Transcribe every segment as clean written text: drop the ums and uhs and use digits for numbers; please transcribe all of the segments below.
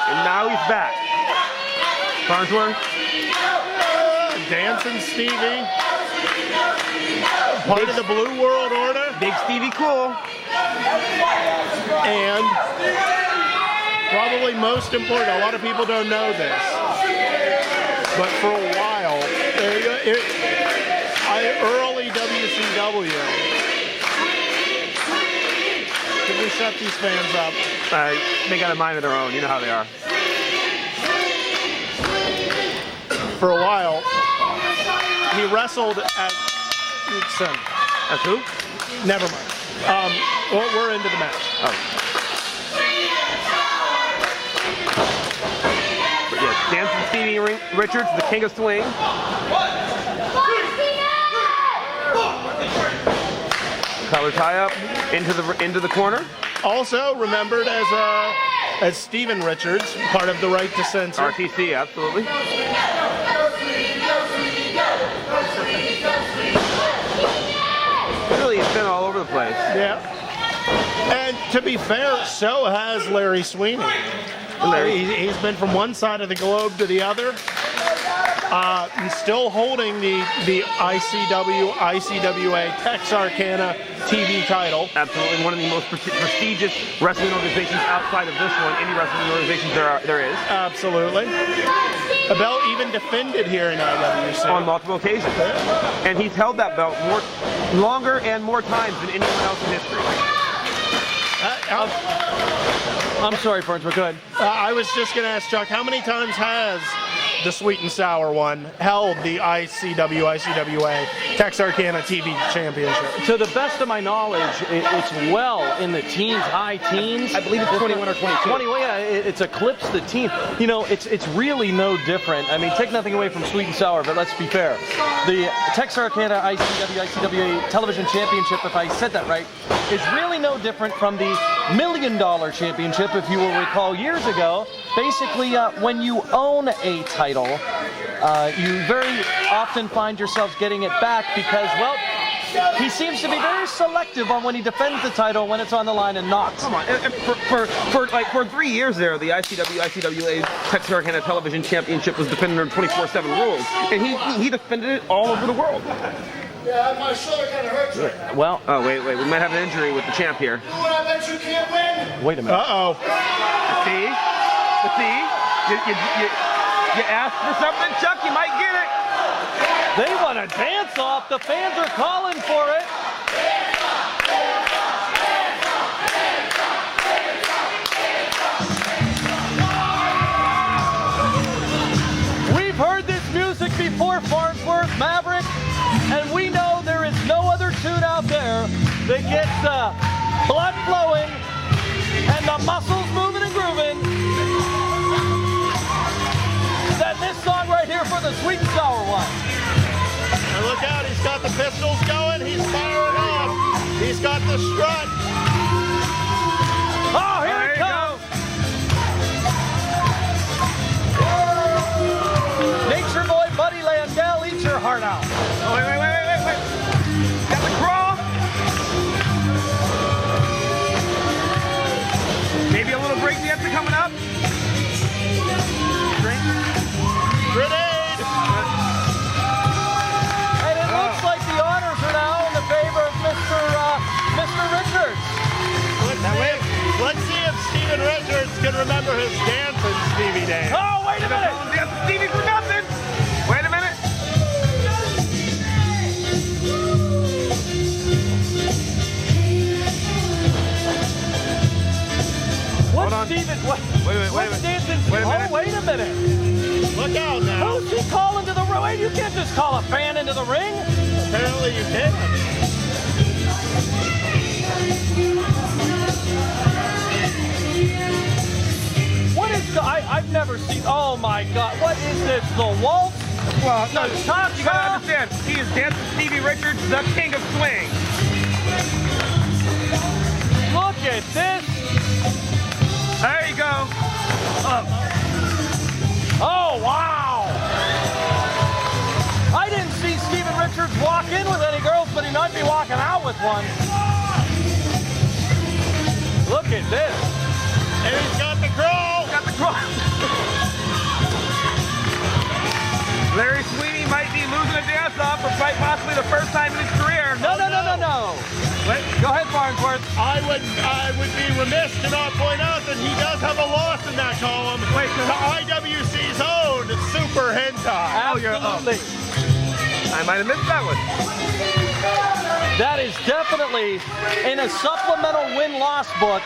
And now he's back. Farnsworth. Dancing Stevie. Part of the Blue World Order. Big Stevie cool. And probably most important, a lot of people don't know this, but for a while, early WCW, can we shut these fans up? They got a mind of their own. You know how they are. For a while, he wrestled at As who? Never mind. Well, we're into the match. Oh. But yes, Dancing Stevie Richards, the king of swing. Collar tie up into the corner. Also remembered as Stephen Richards, part of the Right to Censor. RTC, absolutely. Really, he's been all over the place. Yeah. And to be fair, so has Larry Sweeney. He's been from one side of the globe to the other. He's still holding the ICW, ICWA, Texarkana TV title. Absolutely, one of the most prestigious wrestling organizations outside of this one, IndyWrestling organizations there is. Absolutely. A belt even defended here in IWC. On multiple occasions. And he's held that belt longer and more times than anyone else in history. I'm sorry, Farnsworth, go ahead. I was just going to ask Chuck, how many times has the Sweet and Sour one held the ICW, ICWA, Texarkana TV Championship? To the best of my knowledge, it's well in the teens, high teens. I believe it's 21 or 22. 21, yeah, it's eclipsed the teens. You know, it's really no different. I mean, take nothing away from Sweet and Sour, but let's be fair. The Texarkana ICW, ICWA Television Championship, if I said that right, is really no different from the $1 Million Championship, if you will recall years ago. Basically, when you own a title, you very often find yourselves getting it back because, well, he seems to be very selective on when he defends the title when it's on the line and not. Come on, for 3 years there, the ICW, ICWA Texarkana Television Championship was defended under 24/7 rules, and he defended it all over the world. Yeah, my shoulder kind of hurts right now. Well, oh wait, we might have an injury with the champ here. You want to bet you can't win? Wait a minute. Uh-oh. See, you asked for something, Chuck, you might get it. They want to dance off. The fans are calling for it. We've heard this music before, Farnsworth, Maverick, and we know there is no other tune out there that gets the blood flowing and the muscles moving and grooving than this song right here for the Sweet and Sour one. And look out, he's got the pistols going, he's firing off. He's got the strut. Oh, here it comes. Nature boy Buddy Landell, eat your heart out. Oh, wait. Got the crawl. Maybe a little break dance coming up. Grenade! And it looks like the honors are now in the favor of Mr. Richards. Let's see if Stephen Richards can remember his dancing Stevie dance. Oh, wait a minute. Stevie for nothing. Wait a minute. What's Hold on. Stephen? What? Wait What's a dancing? Wait a minute. Oh, wait a minute. Look out now. Who's he calling to the ring? Wait, you can't just call a fan into the ring. Apparently you can. What is the? I've never seen. Oh my God! What is this? The waltz? Well, no, The you gotta cha-cha? understand. He is Dancing Stevie Richards, the king of swing. Look at this! There you go. Oh wow! I didn't see Stephen Richards walk in with any girls, but he might be walking out with one. Look at this! And he's got the crawl. Got the crawl. I would be remiss to not point out that he does have a loss in that column. Wait, to IWC's own Super Hentai. Absolutely. I might have missed that one. That is definitely in a supplemental win-loss book.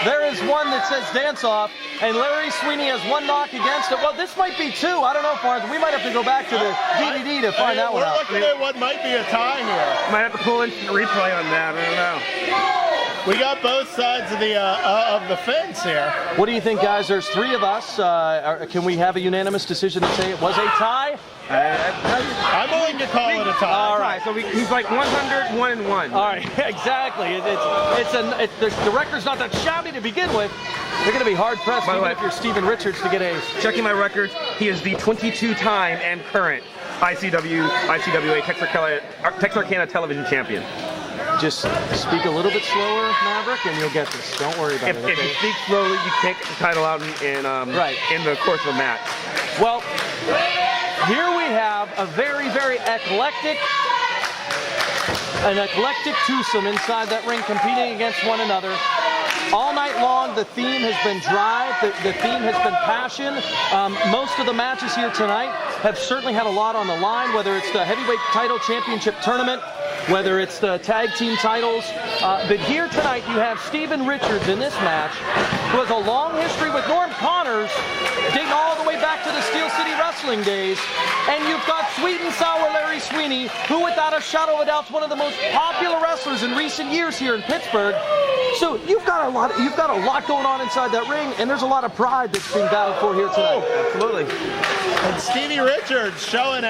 There is one that says dance-off, and Larry Sweeney has one knock against it. Well, this might be two. I don't know, Farns. We might have to go back to the DVD to find that one out. We're looking at what might be a tie here. Might have to pull instant replay on that. I don't know. We got both sides of the fence here. What do you think, guys? There's three of us. Can we have a unanimous decision to say it was a tie? I'm willing to call it a tie. All right, so he's like 100, 1-1. All right, exactly. The record's not that shabby to begin with. They're going to be hard pressed, even if you're Stephen Richards, to get a. Checking my records, he is the 22-time and current ICWA Texarkana television champion. Just speak a little bit slower, Maverick, and you'll get this. Don't worry about it. If you speak slowly, you can't get the title out in the course of a match. Well, here we have a very, very eclectic twosome inside that ring, competing against one another. All night long, the theme has been drive, the theme has been passion. Most of the matches here tonight have certainly had a lot on the line, whether it's the heavyweight title championship tournament, whether it's the tag team titles. But here tonight, you have Stephen Richards in this match, who has a long history with Norm Connors, dating all the way back to the Steel City Wrestling days. And you've got sweet and sour Larry Sweeney, who without a shadow of a doubt is one of the most popular wrestlers in recent years here in Pittsburgh. So you've got a lot going on inside that ring, and there's a lot of pride that's being battled for here tonight. Absolutely. And Stevie Richards showing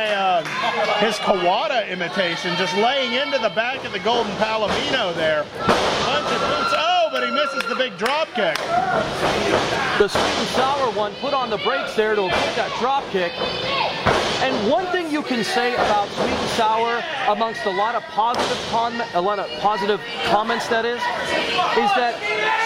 his Kawada imitation, just laying into the back of the Golden Palomino there. Bunch of boots. Oh, but he misses the big drop kick. The sweet and sour one put on the brakes there to avoid that drop kick. And one thing you can say about sweet and sour, amongst a lot of positive comments, that is that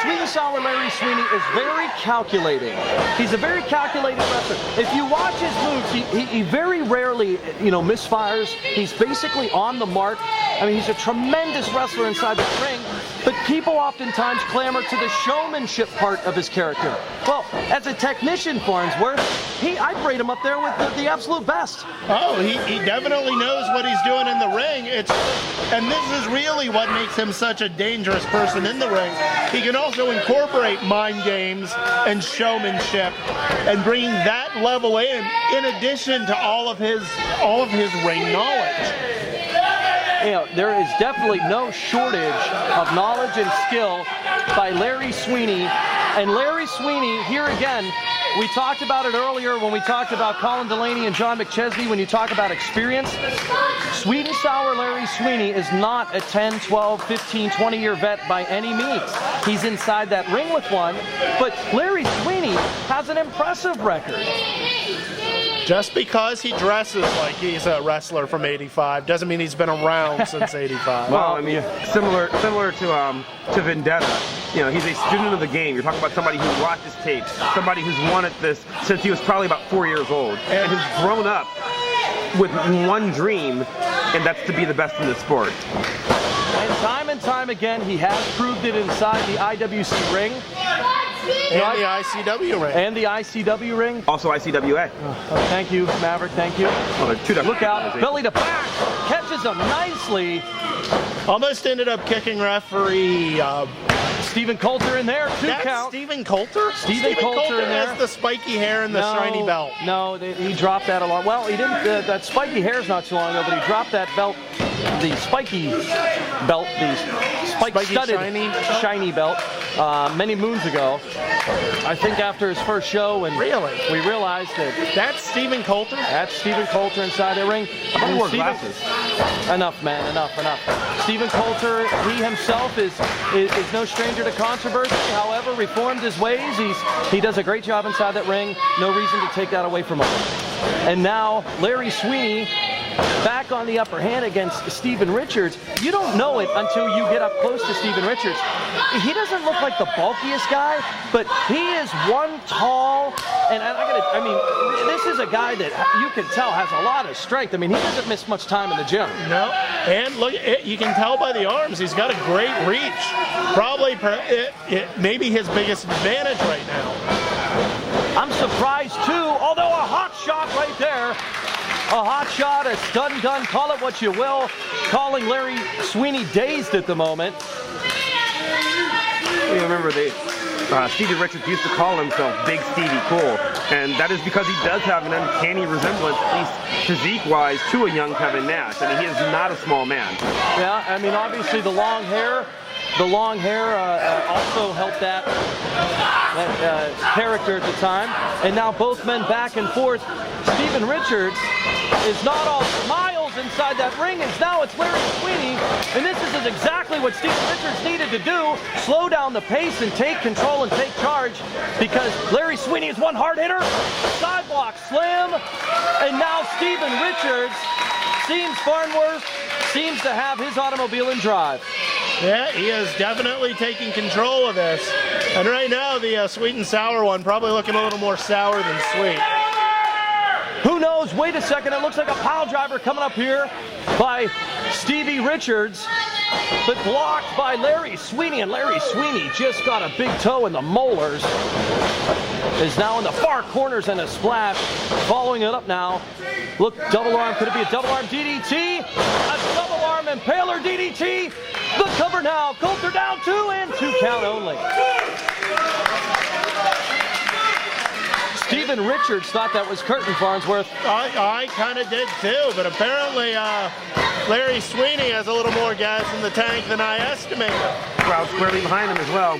sweet and sour Larry Sweeney is very calculating. He's a very calculating wrestler. If you watch his moves, he very rarely, misfires. He's basically on the mark. I mean, he's a tremendous wrestler inside the ring, but people oftentimes clamor to the showmanship part of his character. Well, as a technician, Farnsworth, I'd rate him up there with the absolute best. Oh, he definitely knows what he's doing in the ring. And this is really what makes him such a dangerous person in the ring. He can also incorporate mind games and showmanship and bringing that level in addition to all of his ring knowledge. There is definitely no shortage of knowledge and skill by Larry Sweeney. And Larry Sweeney, here again, we talked about it earlier when we talked about Colin Delaney and John McChesney. When you talk about experience, sweet and sour Larry Sweeney is not a 10, 12, 15, 20-year vet by any means. He's inside that ring with one, but Larry Sweeney has an impressive record. Just because he dresses like he's a wrestler from '85 doesn't mean he's been around since '85. Well, I mean, similar to Vendetta. He's a student of the game. You're talking about somebody who watches tapes, somebody who's won at this since he was probably about 4 years old, and has grown up with one dream, and that's to be the best in the sport. And time again, he has proved it inside the IWC ring. And the ICW ring. And the ICW ring. Also ICWA. Thank you, Maverick. Thank you. Well, they're two different Look out. Belly to back. Catches him nicely. Almost ended up kicking referee. Stephen Coulter in there. That's count. Stephen Coulter? Stephen Coulter in there. Has the spiky hair and the shiny belt. No, he dropped that a lot. Well, he didn't. That spiky hair's not too long ago, but he dropped that belt, the spiky belt, the spike-studded shiny belt, many moons ago. I think after his first show, and really, we realized that that's Stephen Coulter. That's Stephen Coulter inside the ring. He wore glasses. Enough, man. Enough. Stephen Coulter, he himself is no stranger to controversy. However, reformed his ways. He does a great job inside that ring. No reason to take that away from him. And now Larry Sweeney back on the upper hand against Stephen Richards. You don't know it until you get up close to Stephen Richards. He doesn't look like the bulkiest guy, but he is one tall, I mean, this is a guy that you can tell has a lot of strength. I mean, he doesn't miss much time in the gym. No, and look, you can tell by the arms, he's got a great reach. Probably maybe his biggest advantage right now. I'm surprised too, although a hot shot right there. A hot shot, a stun gun, call it what you will. Calling Larry Sweeney dazed at the moment. You remember Stevie Richards used to call himself Big Stevie Cool, and that is because he does have an uncanny resemblance, at least physique-wise, to a young Kevin Nash. I mean, he is not a small man. Yeah, I mean, obviously the long hair also helped that character at the time. And now both men back and forth. Stephen Richards is not all smiles inside that ring, and now it's Larry Sweeney. And this is exactly what Stephen Richards needed to do. Slow down the pace and take control and take charge, because Larry Sweeney is one hard hitter. Sidewalk slam. And now Stephen Richards Farnworth seems to have his automobile in drive. Yeah, he is definitely taking control of this. And right now, the sweet and sour one probably looking a little more sour than sweet. Who knows? Wait a second. It looks like a pile driver coming up here by Stevie Richards, but blocked by Larry Sweeney. And Larry Sweeney just got a big toe in the molars. Is now in the far corners and a splash. Following it up now. Look, double arm. Could it be a double arm DDT? A double arm impaler DDT. The cover now. Coulter down 2 and 2 count only. Stephen Richards thought that was curtain, Farnsworth. I kind of did too, but apparently Larry Sweeney has a little more gas in the tank than I estimated. Crowd squarely behind him as well.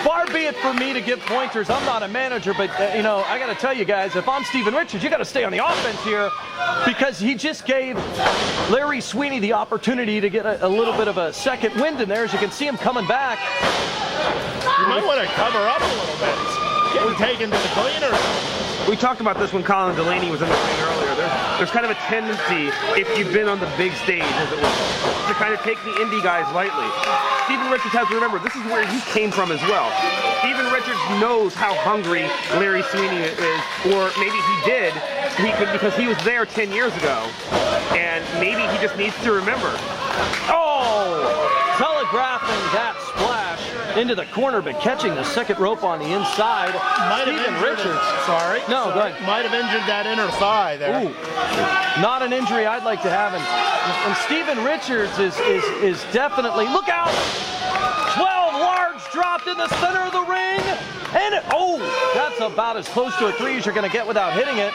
Far be it for me to give pointers. I'm not a manager, but I got to tell you guys, if I'm Stephen Richards, you got to stay on the offense here, because he just gave Larry Sweeney the opportunity to get a little bit of a second wind in there. As you can see him coming back. You might want to cover up a little bit. Getting taken to the cleaner. We talked about this when Colin Delaney was in the ring earlier. There's kind of a tendency, if you've been on the big stage, as it were, to kind of take the indie guys lightly. Stephen Richards has to remember, this is where he came from as well. Stephen Richards knows how hungry Larry Sweeney is, or maybe he did, because he was there 10 years ago, and maybe he just needs to remember. Oh! Telegraphing that splash into the corner, but catching the second rope on the inside. Stephen Richards. No, go ahead. Might have injured that inner thigh there. Ooh. Not an injury I'd like to have. And Stephen Richards is definitely, look out! 12 large dropped in the center of the ring. And that's about as close to a 3 as you're going to get without hitting it.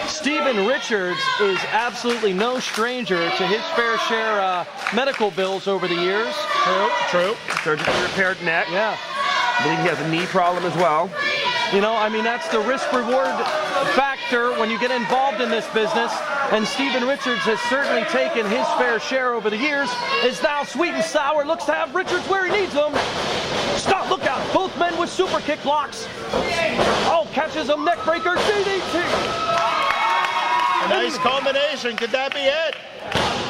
Stephen Richards is absolutely no stranger to his fair share medical bills over the years. True. Surgically repaired neck. Yeah. I believe he has a knee problem as well. That's the risk-reward factor when you get involved in this business. And Stephen Richards has certainly taken his fair share over the years. Is now sweet and sour. Looks to have Richards where he needs him. Stop, look out. Both men with super kick blocks. Oh, catches him, neck breaker, DDT. A nice combination. Could that be it?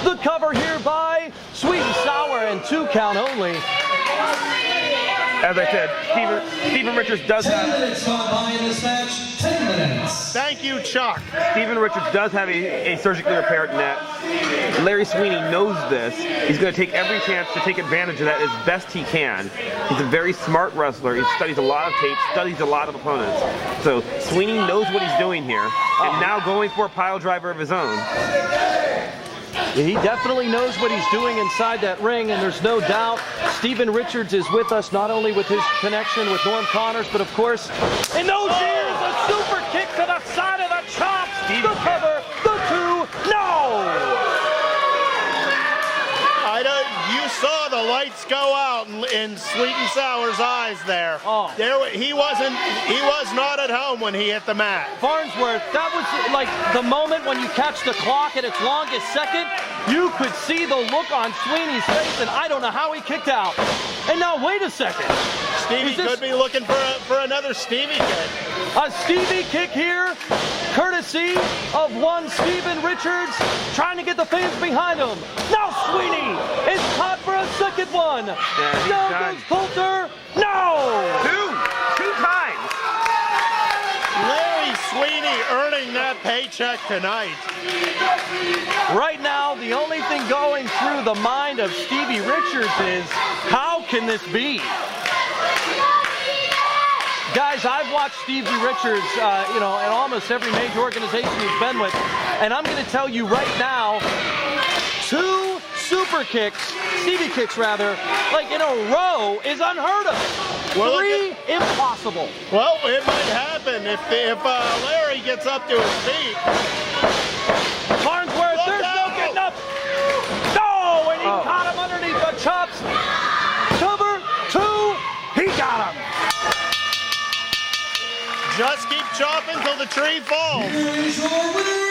The cover here by Sweet and Sour, and 2 count only. As I said, Stephen Richards does have... 10 minutes gone by in this match. 10 minutes. Thank you, Chuck. Stephen Richards does have a surgically repaired neck. Larry Sweeney knows this. He's going to take every chance to take advantage of that as best he can. He's a very smart wrestler. He studies a lot of tape, studies a lot of opponents. So Sweeney knows what he's doing here, and now going for a pile driver of his own. He definitely knows what he's doing inside that ring, and there's no doubt Stephen Richards is with us, not only with his connection with Norm Connors, but of course, in those years, a super kick to the side of the chops, the cover, the 2, no! You saw the lights go out in Sweet and Sour's eyes there. Oh. He was not at home when he hit the mat. Farnsworth, that was like the moment when you catch the clock at its longest second. You could see the look on Sweeney's face, and I don't know how he kicked out. And now, wait a second. Stevie could be looking for another Stevie kick. A Stevie kick here, courtesy of one Stephen Richards, trying to get the fans behind him. Now Sweeney is caught for a second one. Yeah, now goes Coulter. No! Two times. paycheck tonight. Right now, the only thing going through the mind of Stevie Richards is, how can this be? Guys, I've watched Stevie Richards, in almost every major organization he's been with, and I'm going to tell you right now, 2 super kicks, Stevie kicks rather, like in a row is unheard of. Well, 3, impossible. Well, it might happen if Larry gets up to his feet. Farnsworth, there's no getting up. No, and he caught him underneath the chops. Cover 2, he got him. Just keep chopping till the tree falls. Here is your winner